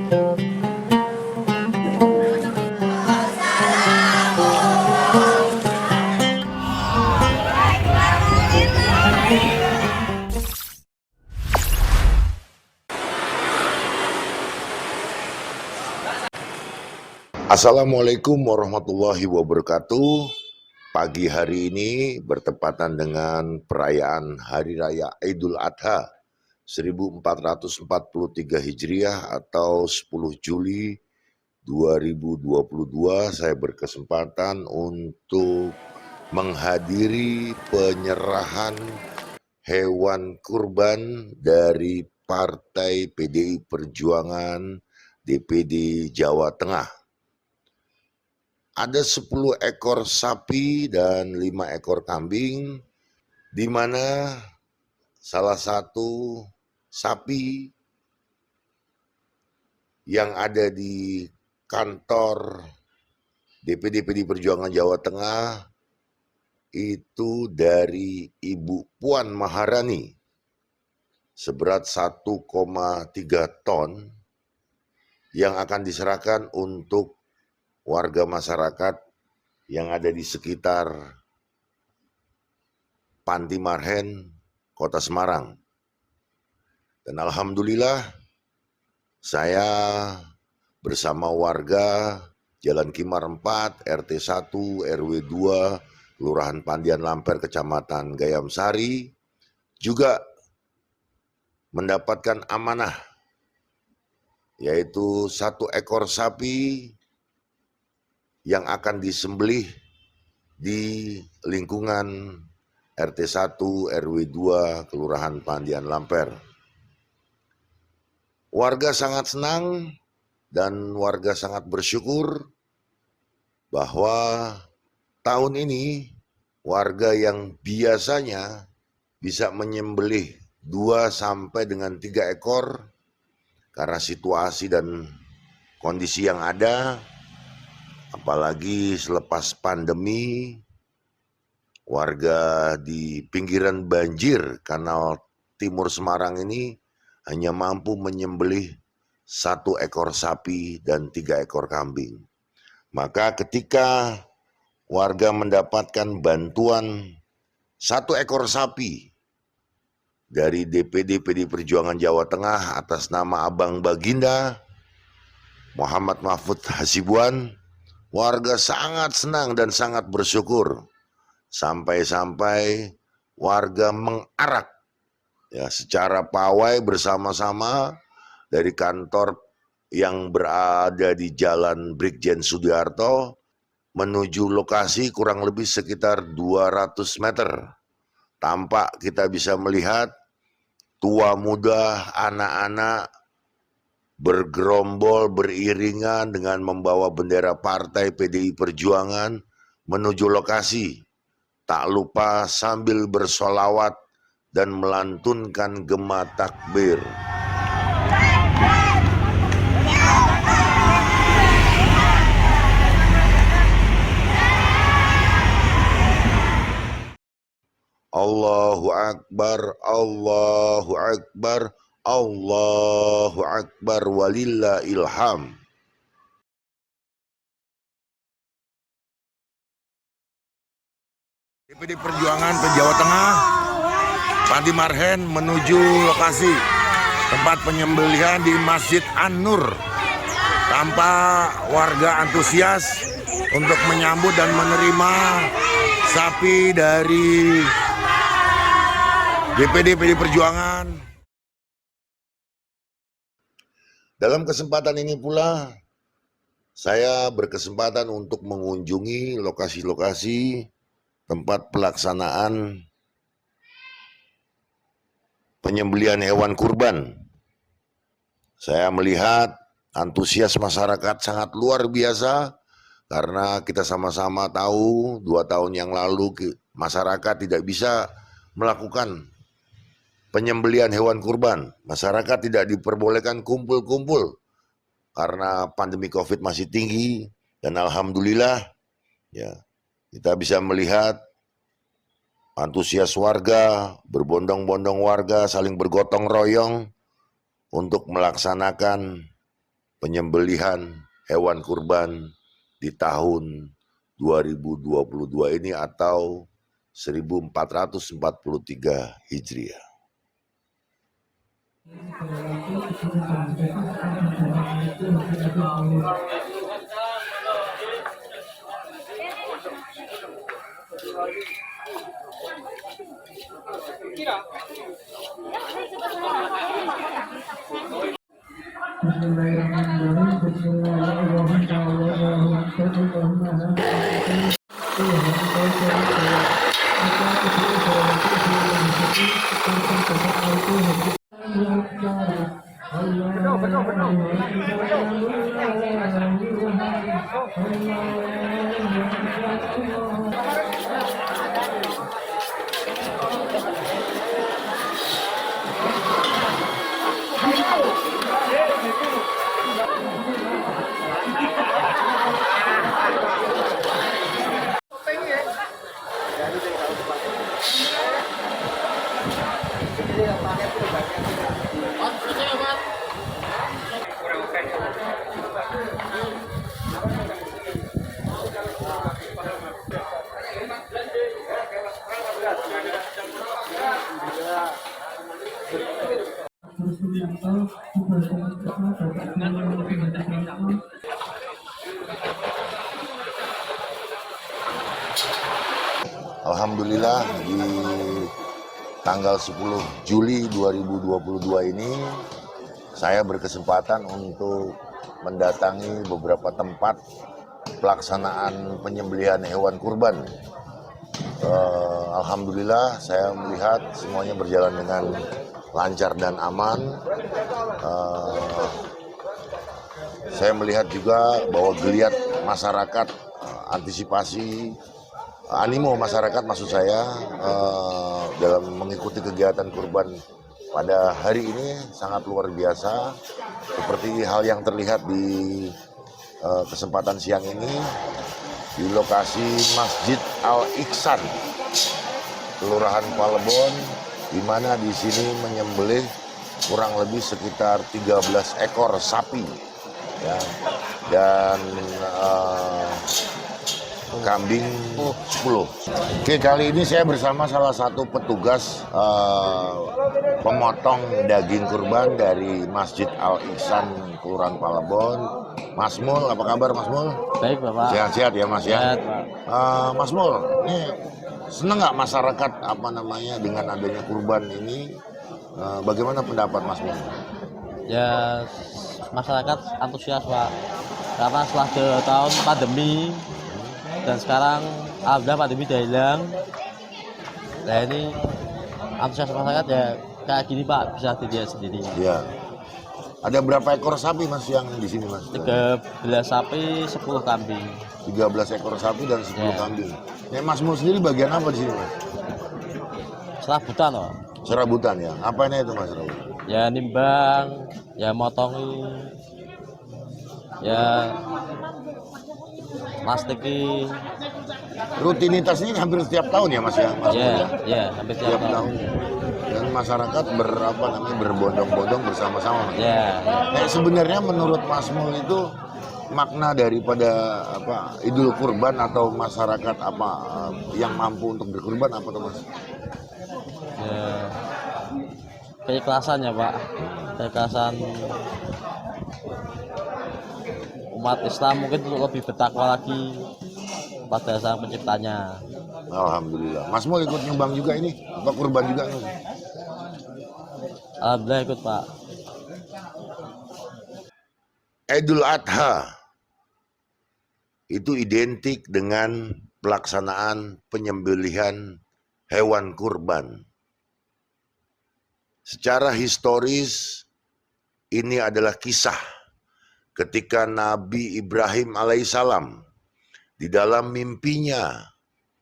Assalamualaikum warahmatullahi wabarakatuh. Pagi hari ini bertepatan dengan perayaan Hari Raya Idul Adha 1443 Hijriah atau 10 Juli 2022. Saya berkesempatan untuk menghadiri penyerahan hewan kurban dari Partai PDI Perjuangan DPD Jawa Tengah. Ada 10 ekor sapi dan 5 ekor kambing, di mana salah satu sapi yang ada di kantor DPD PDI Perjuangan Jawa Tengah itu dari Ibu Puan Maharani seberat 1,3 ton yang akan diserahkan untuk warga masyarakat yang ada di sekitar Panti Marhen, Kota Semarang. Dan alhamdulillah saya bersama warga Jalan Kimar 4, RT 1, RW 2, Kelurahan Pandian Lamper, Kecamatan Gayam Sari, juga mendapatkan amanah, yaitu 1 ekor sapi yang akan disembelih di lingkungan RT 1, RW 2, Kelurahan Pandian Lamper. Warga sangat senang dan warga sangat bersyukur bahwa tahun ini warga yang biasanya bisa menyembelih 2 sampai dengan 3 ekor karena situasi dan kondisi yang ada, apalagi selepas pandemi, warga di pinggiran banjir Kanal Timur Semarang ini hanya mampu menyembelih 1 ekor sapi dan 3 ekor kambing. Maka ketika warga mendapatkan bantuan 1 ekor sapi dari DPD PDI Perjuangan Jawa Tengah atas nama Abang Baginda Muhammad Mahfud Hasibuan, warga sangat senang dan sangat bersyukur, sampai-sampai warga mengarak ya secara pawai bersama-sama dari kantor yang berada di Jalan Brigjen Sudiarto menuju lokasi kurang lebih sekitar 200 meter. Tampak kita bisa melihat tua muda, anak-anak bergerombol beriringan dengan membawa bendera Partai PDI Perjuangan menuju lokasi, tak lupa sambil bersolawat dan melantunkan gema takbir. Allahu Akbar, Allahu Akbar, Allahu Akbar, walillahil hamd. DPD Perjuangan Jawa Tengah, Panti Marhen menuju lokasi tempat penyembelihan di Masjid An-Nur. Tampak warga antusias untuk menyambut dan menerima sapi dari DPD PDI Perjuangan. Dalam kesempatan ini pula, saya berkesempatan untuk mengunjungi lokasi-lokasi tempat pelaksanaan penyembelihan hewan kurban. Saya melihat antusias masyarakat sangat luar biasa karena kita sama-sama tahu 2 tahun yang lalu masyarakat tidak bisa melakukan penyembelihan hewan kurban. Masyarakat tidak diperbolehkan kumpul-kumpul karena pandemi COVID masih tinggi, dan alhamdulillah ya kita bisa melihat antusias warga, berbondong-bondong warga saling bergotong royong untuk melaksanakan penyembelihan hewan kurban di tahun 2022 ini atau 1443 Hijriah. Alhamdulillah di tanggal 10 Juli 2022 ini saya berkesempatan untuk mendatangi beberapa tempat pelaksanaan penyembelihan hewan kurban. Alhamdulillah saya melihat semuanya berjalan dengan lancar dan aman. Saya melihat juga bahwa geliat masyarakat, antisipasi, animo masyarakat maksud saya dalam mengikuti kegiatan kurban pada hari ini sangat luar biasa. Seperti hal yang terlihat di kesempatan siang ini di lokasi Masjid Al-Ihsan, Kelurahan Palebon, di mana di sini menyembelih kurang lebih sekitar 13 ekor sapi, ya, dan kambing 10. Oke, kali ini saya bersama salah satu petugas pemotong daging kurban dari Masjid Al-Ihsan, Kelurahan Palebon. Mas Mul, apa kabar Mas Mul? Baik Bapak. Sehat-sehat ya Mas ya. Sehat, Pak. Mas Mul, ini senang nggak masyarakat dengan adanya kurban ini? Bagaimana pendapat Mas Mul? Ya masyarakat antusias Pak, karena setelah 2 tahun pandemi dan sekarang alhamdulillah pandemi udah hilang. Nah ini antusias masyarakat ya kayak gini Pak, bisa dilihat sendiri. Ya. Ada berapa ekor sapi Mas yang di sini Mas? 13 sapi, 10 kambing. 13 ekor sapi dan 10 Ya. kambing. Mas Mul sendiri bagian apa di sini Mas? Serabutan loh. Serabutan ya. Apanya itu Mas serabutan? Ya nimbang, ya motongi, ya plastiki. Rutinitas ini hampir setiap tahun ya Mas ya? Mas Mul, ya? Ya hampir Setiap tiap tahun. Dan masyarakat berbondong-bondong bersama-sama. Mas. Ya. Sebenarnya menurut Mas Mul itu makna daripada Idul Kurban atau masyarakat yang mampu untuk berkurban apa tuh Mas? Ya, keikhlasan ya Pak, keikhlasan umat Islam mungkin untuk lebih bertakwa lagi pada Sang Penciptanya. Alhamdulillah. Mas Mul ikut nyumbang juga ini? Apa kurban juga nih? Alhamdulillah ikut Pak. Idul Adha itu identik dengan pelaksanaan penyembelihan hewan kurban. Secara historis ini adalah kisah ketika Nabi Ibrahim alaihissalam di dalam mimpinya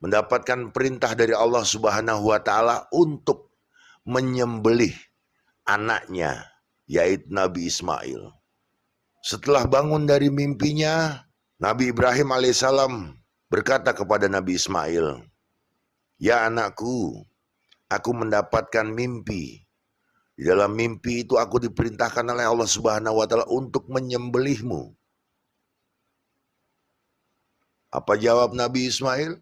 mendapatkan perintah dari Allah Subhanahu wa taala untuk menyembelih anaknya yaitu Nabi Ismail. Setelah bangun dari mimpinya, Nabi Ibrahim alaihissalam berkata kepada Nabi Ismail, "Ya anakku, aku mendapatkan mimpi Di dalam mimpi itu aku diperintahkan oleh Allah Subhanahu wa taala untuk menyembelihmu. Apa jawab Nabi Ismail?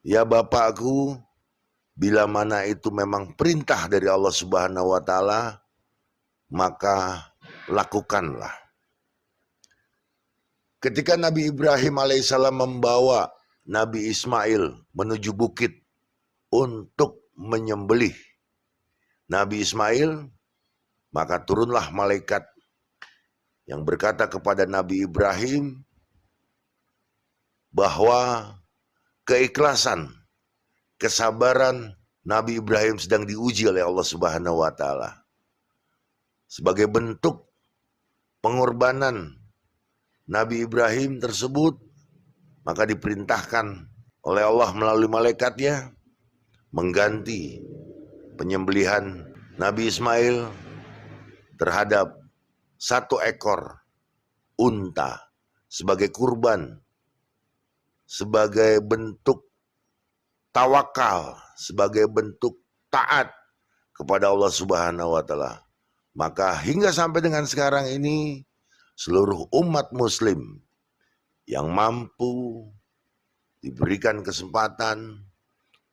Ya bapakku, bila mana itu memang perintah dari Allah Subhanahu wa taala, maka lakukanlah. Ketika Nabi Ibrahim alaihissalam membawa Nabi Ismail menuju bukit untuk menyembelih Nabi Ismail, maka turunlah malaikat yang berkata kepada Nabi Ibrahim bahwa keikhlasan, kesabaran Nabi Ibrahim sedang diuji oleh Allah Subhanahu wa taala. Sebagai bentuk pengorbanan Nabi Ibrahim tersebut, maka diperintahkan oleh Allah melalui malaikatnya mengganti penyembelihan Nabi Ismail terhadap 1 ekor unta sebagai kurban, sebagai bentuk tawakal, sebagai bentuk taat kepada Allah Subhanahu wa taala. Maka hingga sampai dengan sekarang ini, seluruh umat muslim yang mampu diberikan kesempatan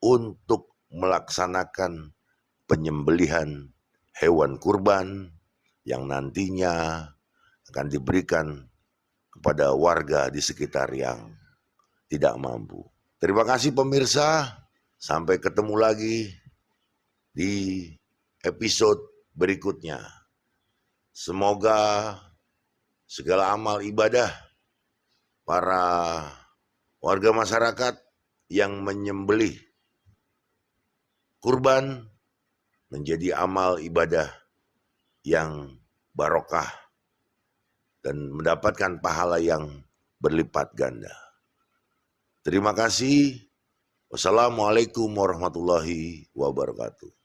untuk melaksanakan penyembelihan hewan kurban yang nantinya akan diberikan kepada warga di sekitar yang tidak mampu. Terima kasih pemirsa, sampai ketemu lagi di episode berikutnya. Semoga segala amal ibadah para warga masyarakat yang menyembelih kurban menjadi amal ibadah yang barokah dan mendapatkan pahala yang berlipat ganda. Terima kasih. Wassalamualaikum warahmatullahi wabarakatuh.